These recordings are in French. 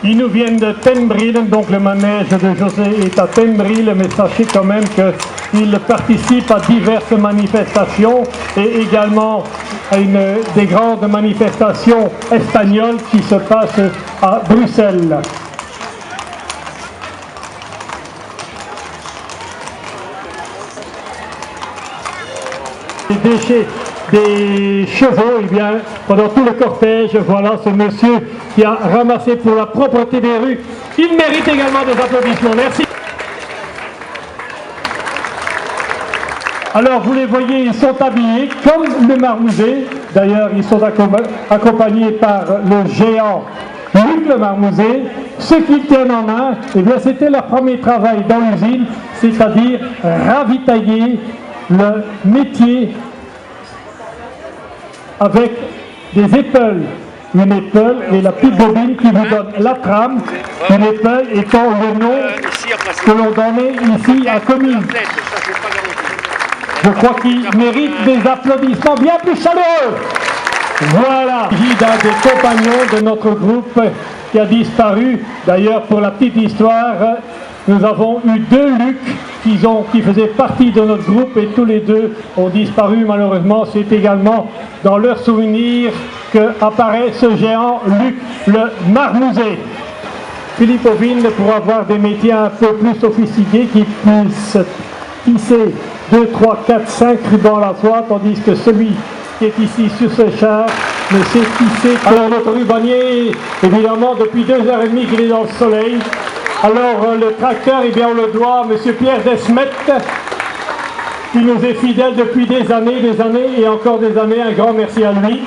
Ils nous viennent de Tenbril, donc le manège de José est à Tenbril, mais sachez quand même qu'il participe à diverses manifestations et également à des grandes manifestations espagnoles qui se passent à Bruxelles. Les déchets des chevaux, eh bien, pendant tout le cortège, voilà ce monsieur qui a ramassé pour la propreté des rues. Il mérite également des applaudissements. Merci. Alors, vous les voyez, ils sont habillés comme le Marmouzet. D'ailleurs, ils sont accompagnés par le géant Luc le Marmouzet. Ce qu'ils tiennent en main, eh bien, c'était leur premier travail dans l'usine, c'est-à-dire ravitailler le métier avec des épaules. Une épaule est la petite bobine qui vous donne la trame. Une épaule étant le nom que l'on donnait ici à Comines. Je crois qu'il mérite des applaudissements bien plus chaleureux. Voilà, il y a des compagnons de notre groupe qui a disparu. D'ailleurs, pour la petite histoire, nous avons eu 2 Lucs qui faisaient partie de notre groupe et tous les 2 ont disparu malheureusement. C'est également dans leur souvenir qu'apparaît ce géant Luc le Marmouzet. Philippe Ovine, pour avoir des métiers un peu plus sophistiqués qui puissent tisser 2, 3, 4, 5 rubans à la fois, tandis que celui qui est ici sur ce char ne sait tisser. Alors notre rubanier, évidemment, depuis 2h30 qu'il est dans le soleil. Alors le tracteur, eh bien, on le doit à M. Pierre Desmet, qui nous est fidèle depuis des années et encore des années. Un grand merci à lui.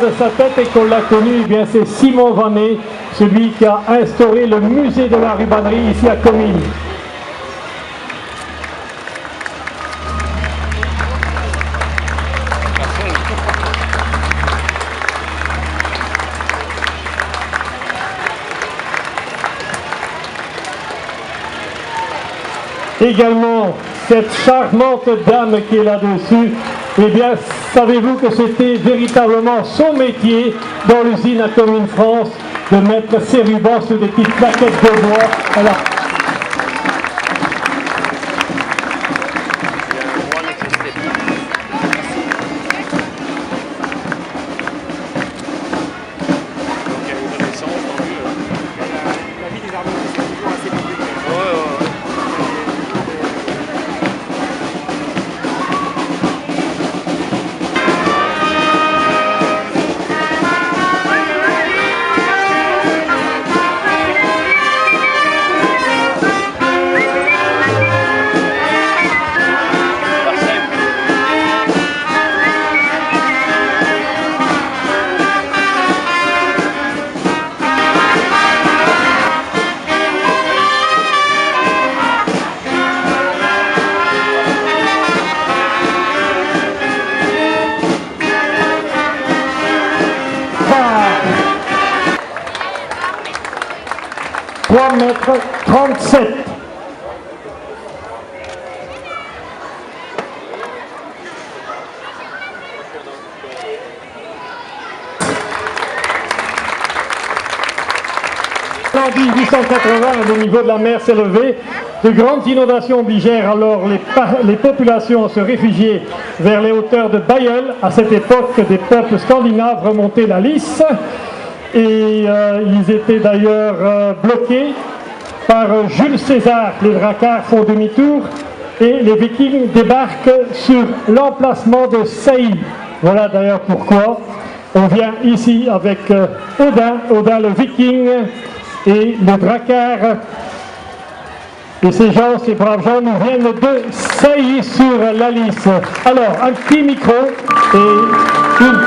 De sa tête et qu'on l'a connu, eh bien, c'est Simon Vanet, celui qui a instauré le musée de la rubannerie ici à Comines. Également, cette charmante dame qui est là-dessus, eh bien, savez-vous que c'était véritablement son métier dans l'usine à Comines France de mettre ses rubans sur des petites plaquettes de bois. Voilà. Mètres 37. En 1880, le niveau de la mer s'est levé. De grandes inondations obligèrent alors les populations à se réfugier vers les hauteurs de Bailleul. À cette époque, des peuples scandinaves remontaient la Lys. Et ils étaient d'ailleurs bloqués par Jules César. Les dracars font demi-tour et les Vikings débarquent sur l'emplacement de Sailly. Voilà d'ailleurs pourquoi on vient ici avec Odin le Viking et le dracar. Et ces braves gens nous viennent de Sailly sur la Lys. Alors, un petit micro et une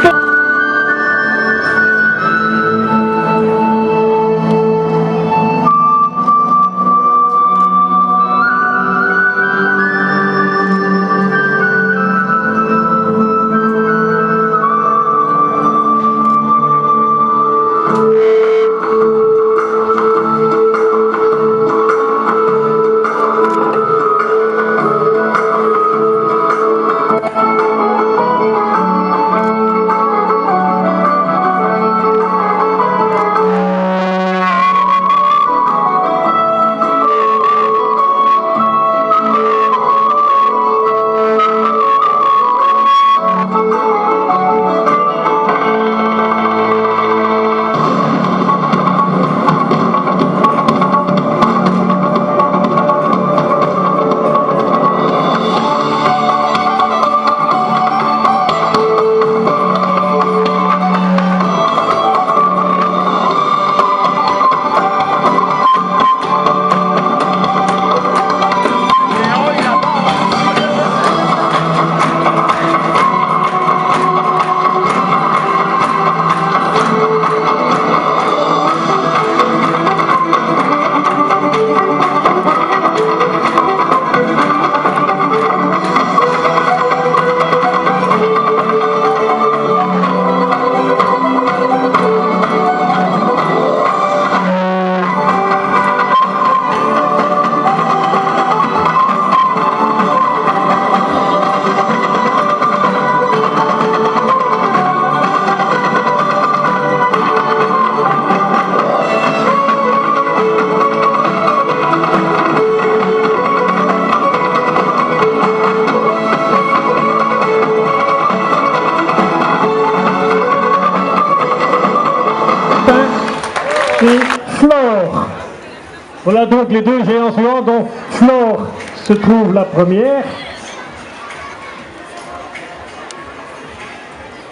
Voilà donc les deux géants suivants dont Flore se trouve la première.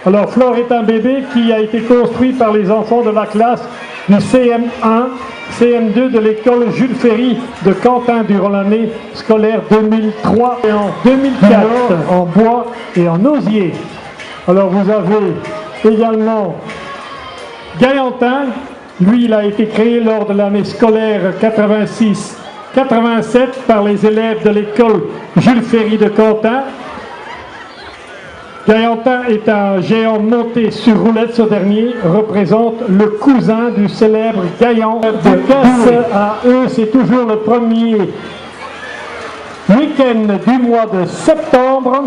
Alors Flore est un bébé qui a été construit par les enfants de la classe du CM1, CM2 de l'école Jules Ferry de Quentin durant l'année scolaire 2003 et en 2004 en bois et en osier. Alors vous avez également Gaillantin, lui il a été créé lors de l'année scolaire 86-87 par les élèves de l'école Jules Ferry de Quentin. Gaillantin est un géant monté sur roulette. Ce dernier représente le cousin du célèbre Gaillan de Caisse. À eux, c'est toujours le premier week-end du mois de septembre.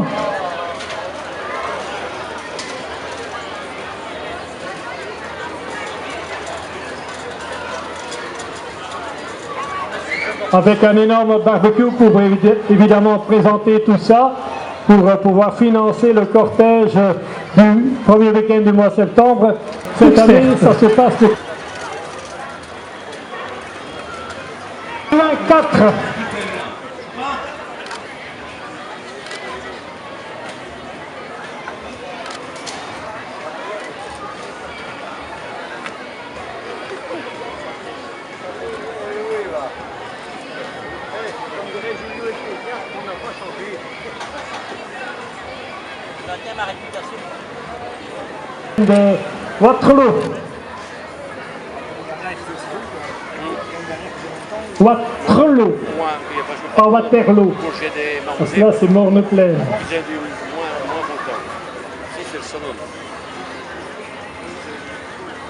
Avec un énorme barbecue pour évidemment présenter tout ça, pour pouvoir financer le cortège du premier week-end du mois de septembre. Cette année, ça se passe le 24. Ma réputation. De Waterloo. Waterloo. Pas Waterloo. Parce que là, c'est Morne-Plaine. J'ai du moins longtemps. Si, c'est le Sonone.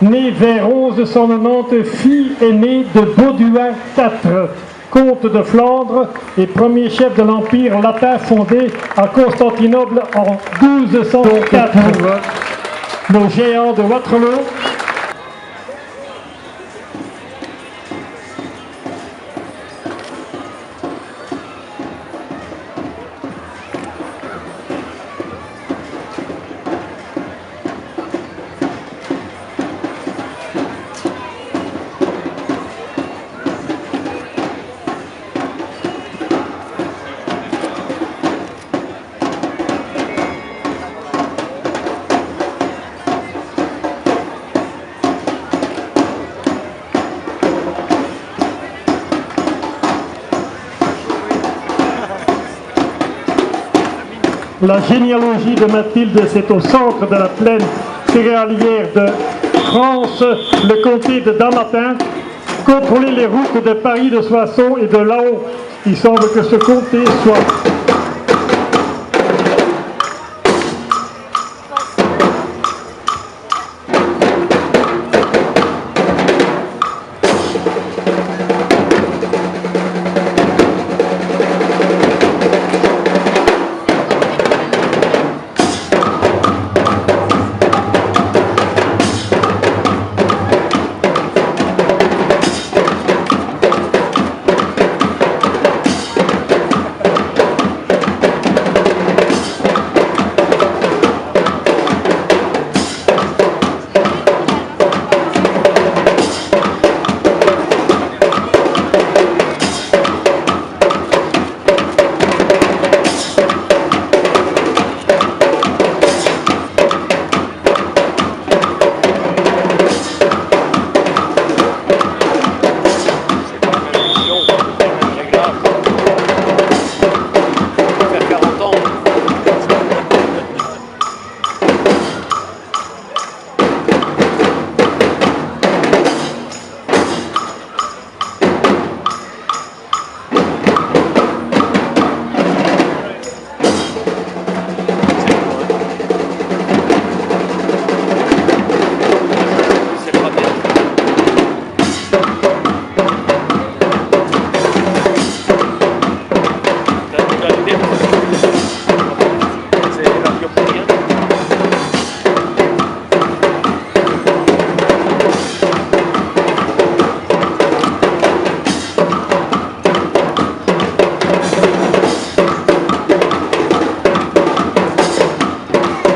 Né vers 1190, fille aîné de Bauduin IV, comte de Flandre et premier chef de l'Empire latin fondé à Constantinople en 1204. Nos géants de Waterloo. La généalogie de Mathilde, c'est au centre de la plaine céréalière de France, le comté de Dammatin, contrôler les routes de Paris, de Soissons et de Laon. Il semble que ce comté soit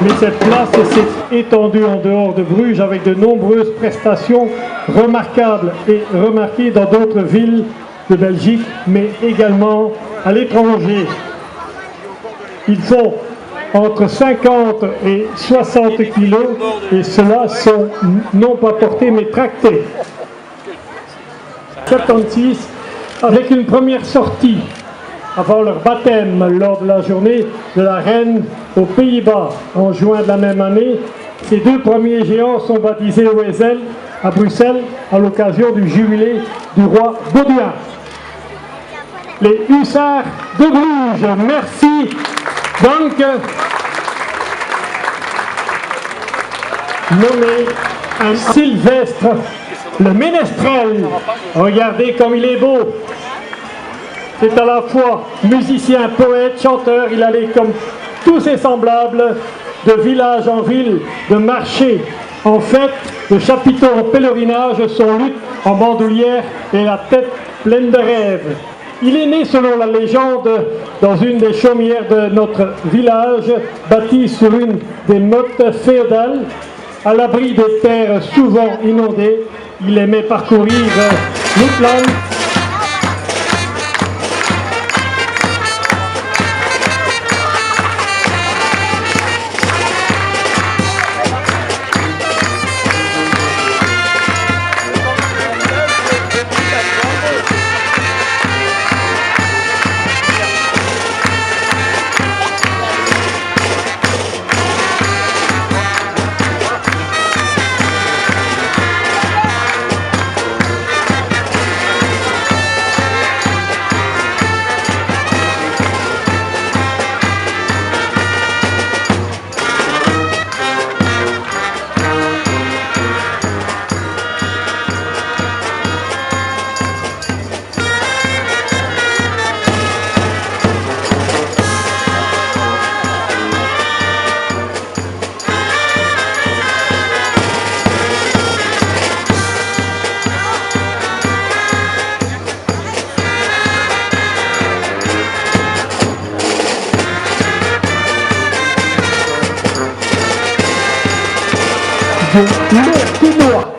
Mais cette place s'est étendue en dehors de Bruges avec de nombreuses prestations remarquables et remarquées dans d'autres villes de Belgique, mais également à l'étranger. Ils font entre 50 et 60 kilos et ceux-là sont non pas portés mais tractés. 76, avec une première sortie avant leur baptême lors de la journée de la Reine aux Pays-Bas en juin de la même année. Ces deux premiers géants sont baptisés au Wesel à Bruxelles à l'occasion du jubilé du roi Baudouin. Les hussards de Bruges, merci. Donc, nommé un Sylvestre, le ménestrel. Regardez comme il est beau. C'est à la fois musicien, poète, chanteur. Il allait comme tous ses semblables de village en ville, de marché en fête, de chapiteau en pèlerinage, son luth en bandoulière et la tête pleine de rêves. Il est né, selon la légende, dans une des chaumières de notre village, bâtie sur une des mottes féodales, à l'abri des terres souvent inondées. Il aimait parcourir l'Outland. Le Quinois.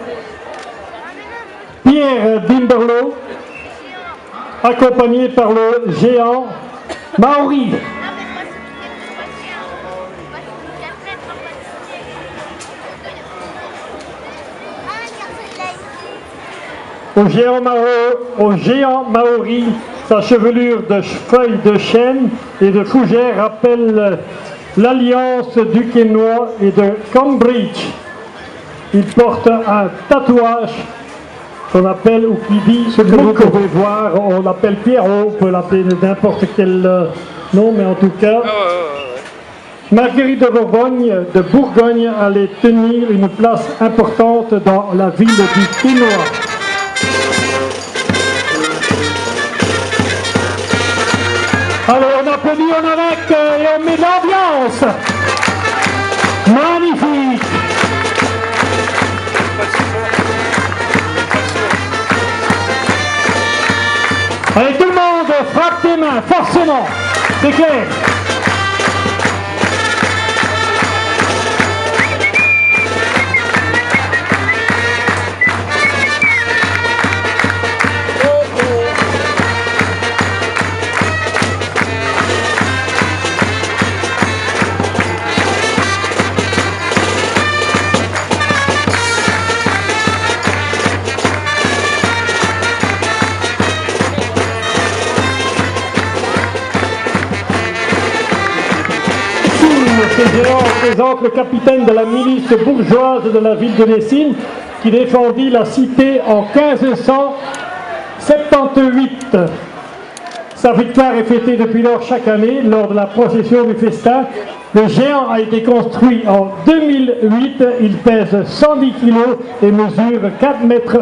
Pierre Bimberlo, accompagné par le géant Maori. Au géant Maori, sa chevelure de feuilles de chêne et de fougères rappelle l'alliance du Quinois et de Cambridge. Il porte un tatouage qu'on appelle, ou qui dit, ce que vous pouvez voir, on l'appelle Pierrot, on peut l'appeler n'importe quel nom, mais en tout cas, Marguerite de Bourgogne allait tenir une place importante dans la ville du Quinois. Alors on applaudit, on arrête et on met de l'ambiance. Magnifique. Allez, tout le monde, frappe tes mains, forcément, c'est clair. Ce géant présente le capitaine de la milice bourgeoise de la ville de Dessines qui défendit la cité en 1578. Sa victoire est fêtée depuis lors chaque année lors de la procession du festin. Le géant a été construit en 2008, il pèse 110 kg et mesure 4,20 mètres.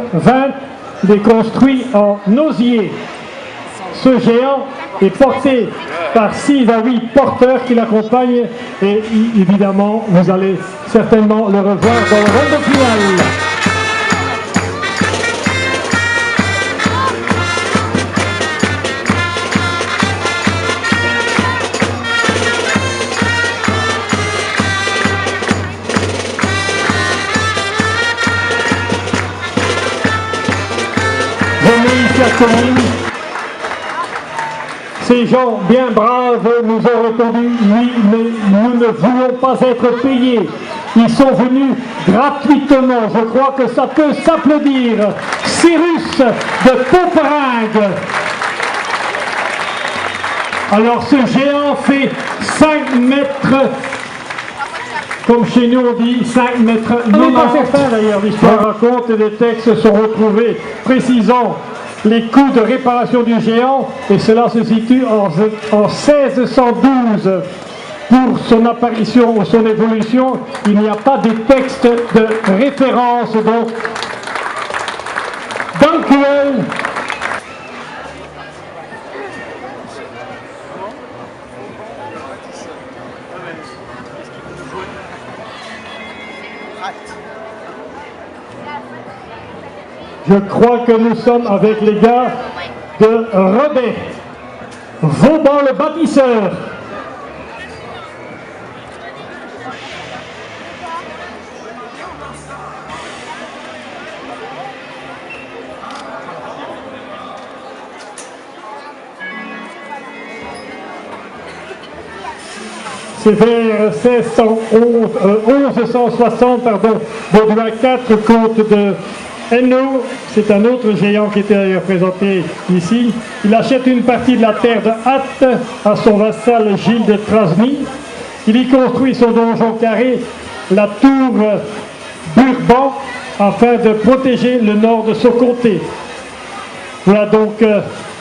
Il est construit en osier. Ce géant est porté par 6 à 8 porteurs qui l'accompagnent et évidemment vous allez certainement le revoir dans le ronde finale. Remis ici à Commune. Ces gens bien braves nous ont répondu oui, mais nous ne voulons pas être payés. Ils sont venus gratuitement. Je crois que ça peut s'applaudir. Cyrus de Poperinghe. Alors ce géant fait 5 mètres, comme chez nous on dit 5 mètres. On n'est pas certain d'ailleurs, l'histoire raconte et les textes sont retrouvés précisant les coûts de réparation du géant, et cela se situe en 1612. Pour son apparition ou son évolution, il n'y a pas de texte de référence, donc Dankuel. Je crois que nous sommes avec les gars de Rebais, Vauban le bâtisseur. C'est vers 1160, Baudouin IV, comte de Hainaut, c'est un autre géant qui était représenté ici. Il achète une partie de la terre de Hatte à son vassal Gilles de Trasny. Il y construit son donjon carré, la tour Burban, afin de protéger le nord de son comté. Voilà donc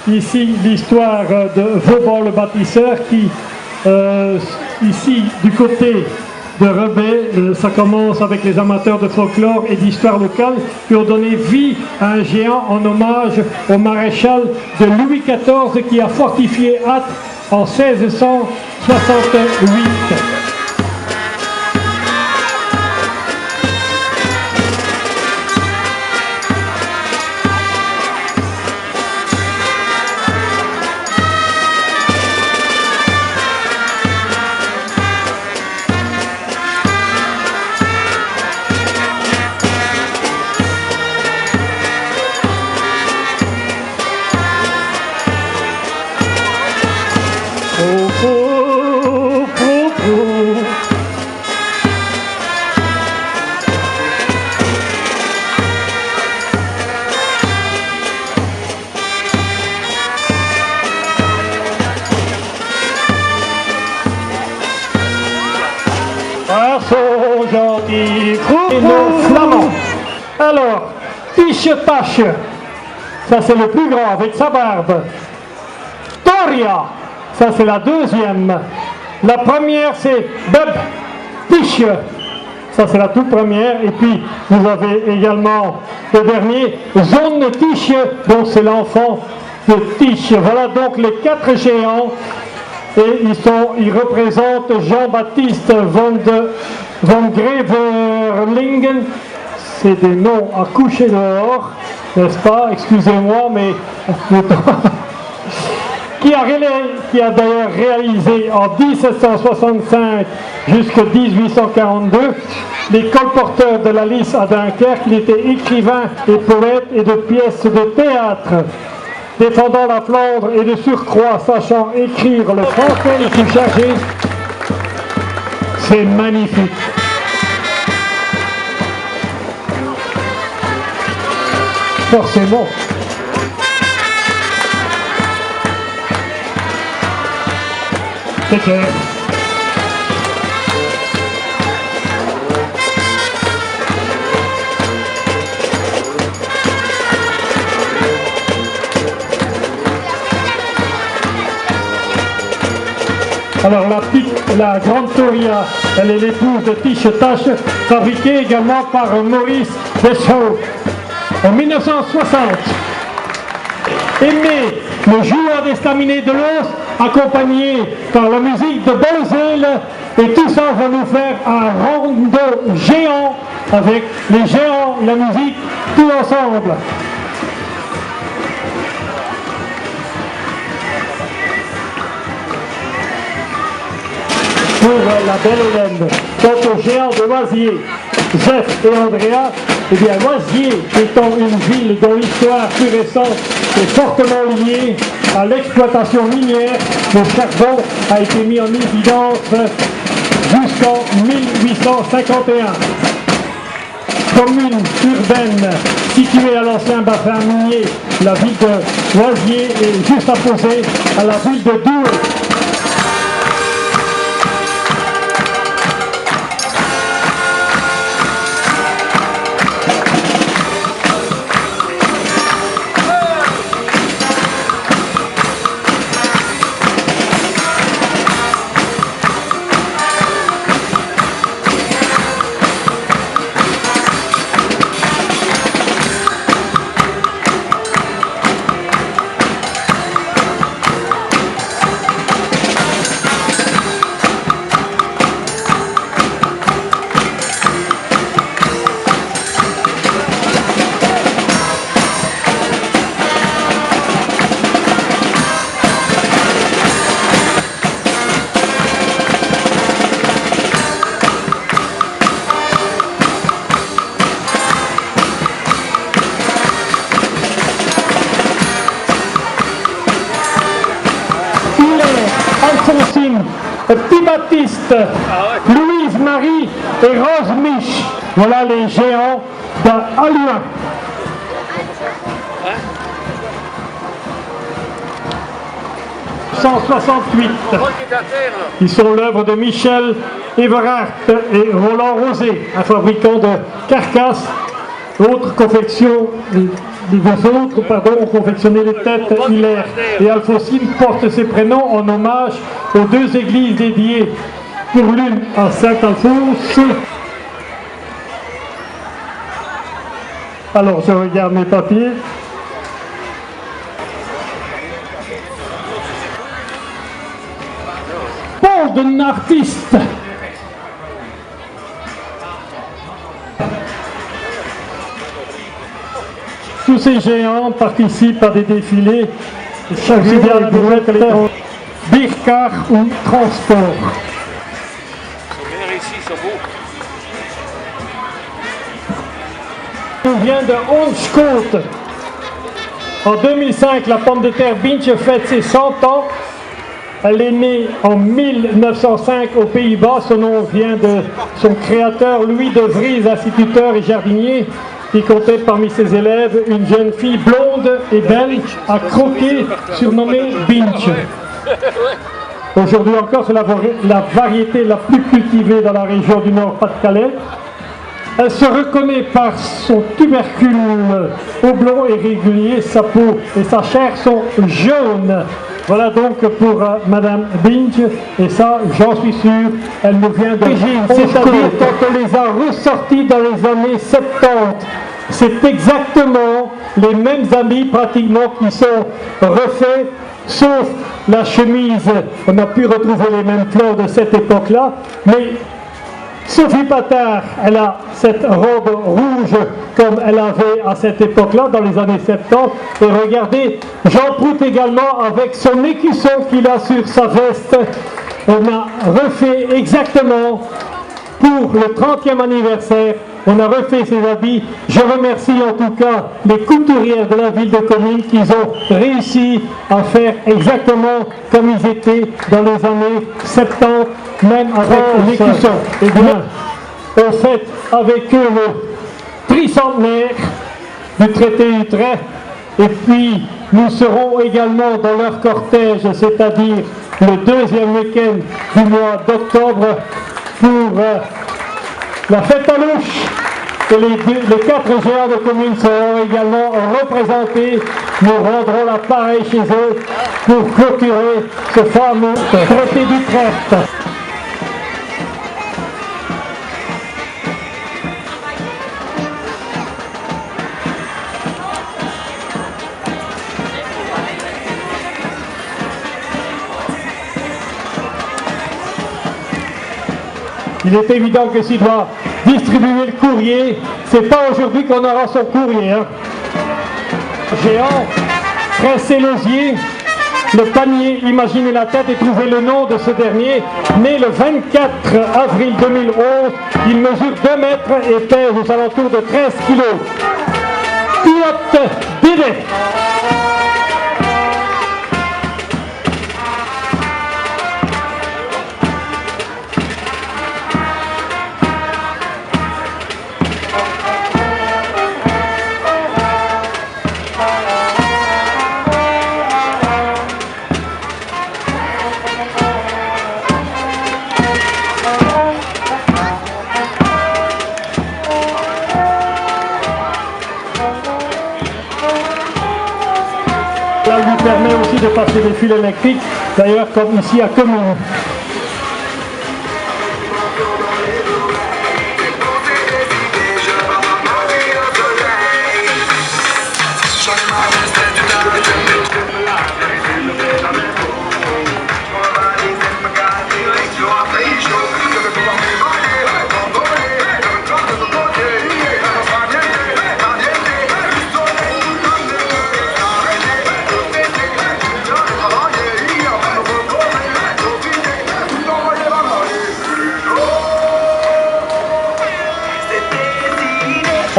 ici l'histoire de Vauban le bâtisseur qui, ici du côté de Rebais, ça commence avec les amateurs de folklore et d'histoire locale qui ont donné vie à un géant en hommage au maréchal de Louis XIV qui a fortifié Hatte en 1668. Et nos flamands. Alors, Tiche-Tache, ça c'est le plus grand avec sa barbe. Toria, ça c'est la deuxième. La première c'est Beb Tiche, ça c'est la toute première. Et puis vous avez également le dernier, Zone Tiche, donc c'est l'enfant de Tiche. Voilà donc les 4 géants. Et ils représentent Jean-Baptiste von Greverlingen. C'est des noms à coucher dehors, n'est-ce pas? Excusez-moi, mais qui a d'ailleurs réalisé en 1765 jusqu'à 1842 les colporteurs de la Lys à Dunkerque. Il était écrivain et poète et de pièces de théâtre. Défendant la Flandre et de surcroît sachant écrire le français le plus chargé, c'est magnifique. Forcément. C'est clair. Alors la grande Toria, elle est l'épouse de Tiche-Tache, fabriquée également par Maurice Deschaux en 1960. Aimé, le joueur d'estaminet de l'os, accompagné par la musique de Belzile, et tout ça va nous faire un rondo géant avec les géants, la musique, tout ensemble. pour la belle Hélène. Quant aux géants de Loisier, Jeff et Andrea, eh bien Loisier étant une ville dont l'histoire plus récente est fortement liée à l'exploitation minière, le charbon a été mis en évidence jusqu'en 1851. Commune urbaine située à l'ancien bassin minier, la ville de Loisier est juste opposée à la ville de Douai. Alphonsine, Petit Baptiste, Louise Marie et Rose Mich. Voilà les géants d'Halluin. « 168. Ils sont l'œuvre de Michel Everhardt et Roland Rosé, un fabricant de carcasses. Autres confections, les autres ont confectionné les têtes. Hilaire et Alphonsine portent ces prénoms en hommage aux deux églises dédiées, pour l'une à Saint-Alphonse. Alors je regarde mes papiers. Pont d'un artiste. Tous ces géants participent à des défilés, chaque géant pourrait être Bircar ou Transport. Ils ici, ils sont beaux. On vient de Honschkote. En 2005, la pomme de terre Binche fête ses 100 ans. Elle est née en 1905 aux Pays-Bas. Son nom vient de son créateur Louis de Vries, instituteur et jardinier, qui comptait parmi ses élèves une jeune fille blonde et belle à croquer, surnommée Binche. Aujourd'hui encore, c'est la variété la plus cultivée dans la région du Nord-Pas-de-Calais. Elle se reconnaît par son tubercule oblong et régulier, sa peau et sa chair sont jaunes. Voilà donc pour Madame Binche, et ça, j'en suis sûr, elle nous vient d'origine, c'est-à-dire quand on les a ressortis dans les années 70. C'est exactement les mêmes habits pratiquement qui sont refaits, sauf la chemise. On a pu retrouver les mêmes fleurs de cette époque-là, mais Sophie Patard, elle a cette robe rouge comme elle avait à cette époque-là, dans les années 70. Et regardez, Jean Prout également avec son écusson qu'il a sur sa veste. On a refait exactement pour le 30e anniversaire. On a refait ses habits. Je remercie en tout cas les couturières de la ville de Comines qui ont réussi à faire exactement comme ils étaient dans les années 70, même avec l'écusson. Eh bien, on fête avec eux le tricentenaire du traité d'Utrecht. Et puis, nous serons également dans leur cortège, c'est-à-dire le deuxième week-end du mois d'octobre, pour la fête à louche. Et les 4 géants de communes seront également représentés. Nous rendrons l'appareil chez eux pour clôturer ce fameux traité d'Utrecht. Il est évident que s'il doit distribuer le courrier, c'est pas aujourd'hui qu'on aura son courrier. Géant, Prince-Élosier, le panier, imaginez la tête et trouvez le nom de ce dernier. Né le 24 avril 2011, il mesure 2 mètres et pèse aux alentours de 13 kilos. Piot Bide. Cela lui permet aussi de passer des fils électriques, d'ailleurs comme ici à Comines.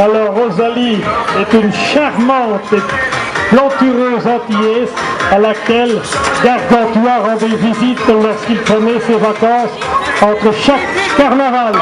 Alors Rosalie est une charmante et plantureuse antillaise à laquelle Gargantua rendait visite lorsqu'il prenait ses vacances entre chaque carnaval.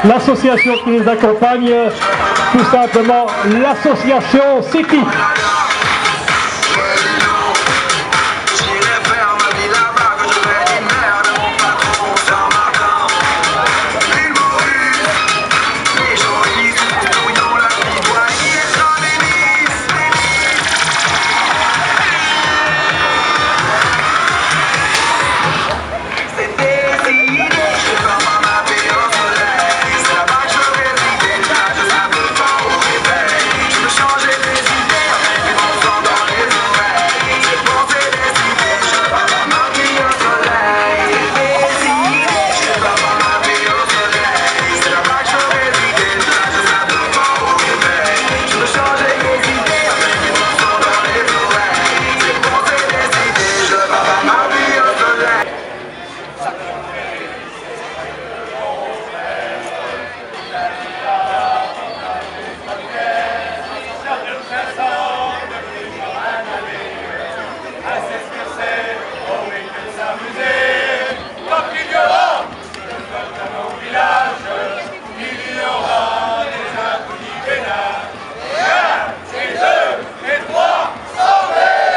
L'association qui les accompagne, tout simplement l'association City.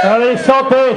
Allez, santé!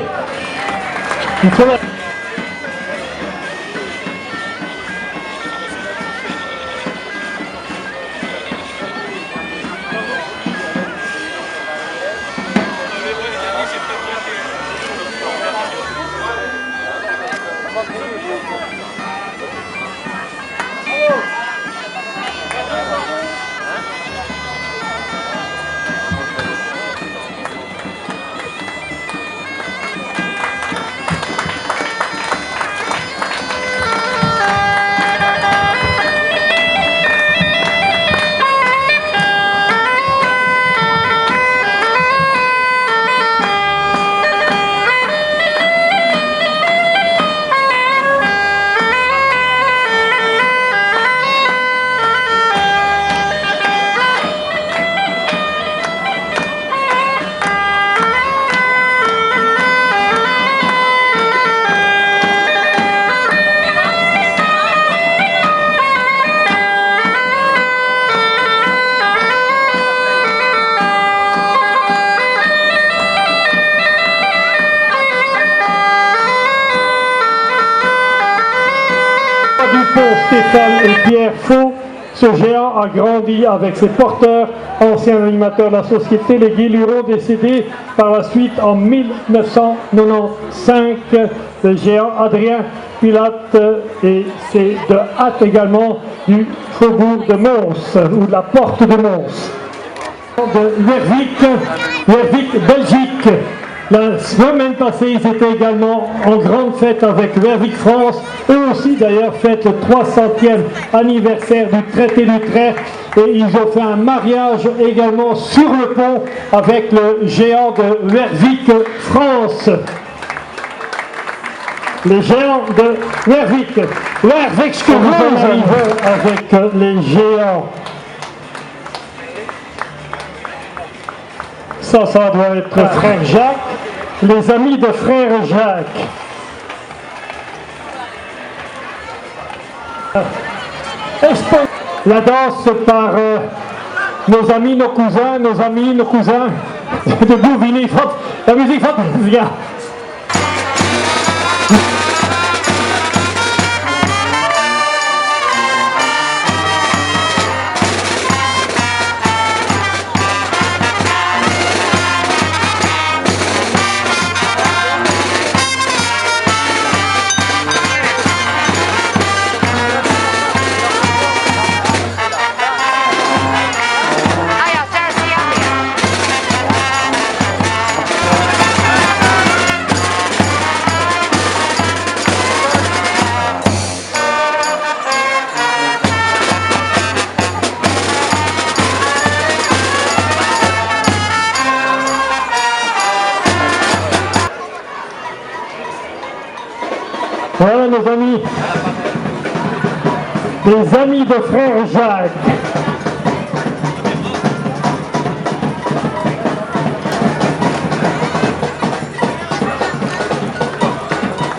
Stéphane et Pierre Faux Ce géant a grandi avec ses porteurs, anciens animateurs de la société, les Guillureaux, décédés par la suite en 1995. Le géant Adrien Pilate, et c'est de hâte également du faubourg de Mons, ou de la porte de Mons. De Wervik, Belgique. La semaine passée, ils étaient également en grande fête avec Wervik France. Eux aussi, d'ailleurs, fêtent le 300e anniversaire du traité d'Utrecht. Et ils ont fait un mariage également sur le pont avec le géant de Wervik France. Les géants de Wervik. Wervik, ce que vous arrivez avec les géants. Ça doit être frère Jacques, les amis de frère Jacques. La danse par nos amis, nos cousins, de Bourvigny. La musique, viens. Voilà nos amis, les amis de frère Jacques.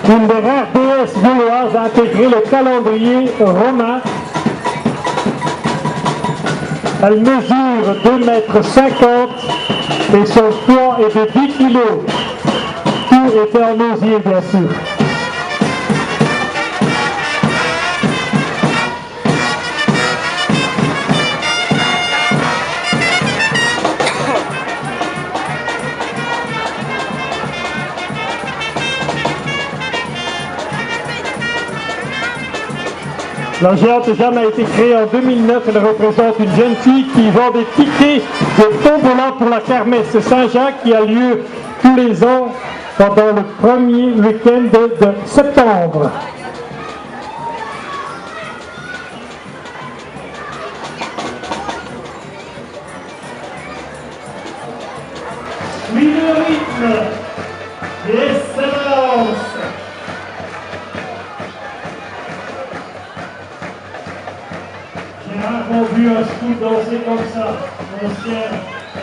Une des rares déesses gauloises a intégré le calendrier romain. Elle mesure 2,50 m et son poids est de 10 kg. Tout était en osier, bien sûr. La géante Jeanne a été créée en 2009. Elle représente une jeune fille qui vend des tickets de tombola pour la kermesse Saint-Jacques qui a lieu tous les ans pendant le premier week-end de septembre. Oui, le rythme, l'excellence. J'ai rarement vu un scout danser comme ça, ancien,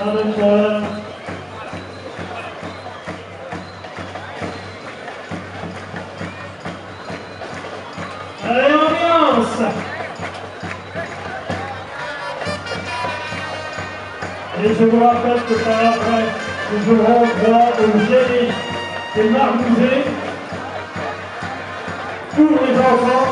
dans le problème. Allez, ambiance! Et je vous rappelle que par après, nous aurons droit au génie des marmousets pour les enfants.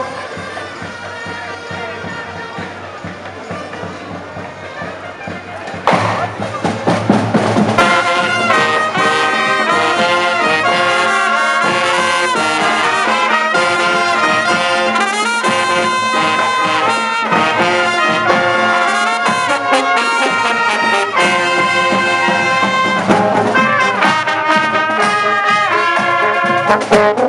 Thank you.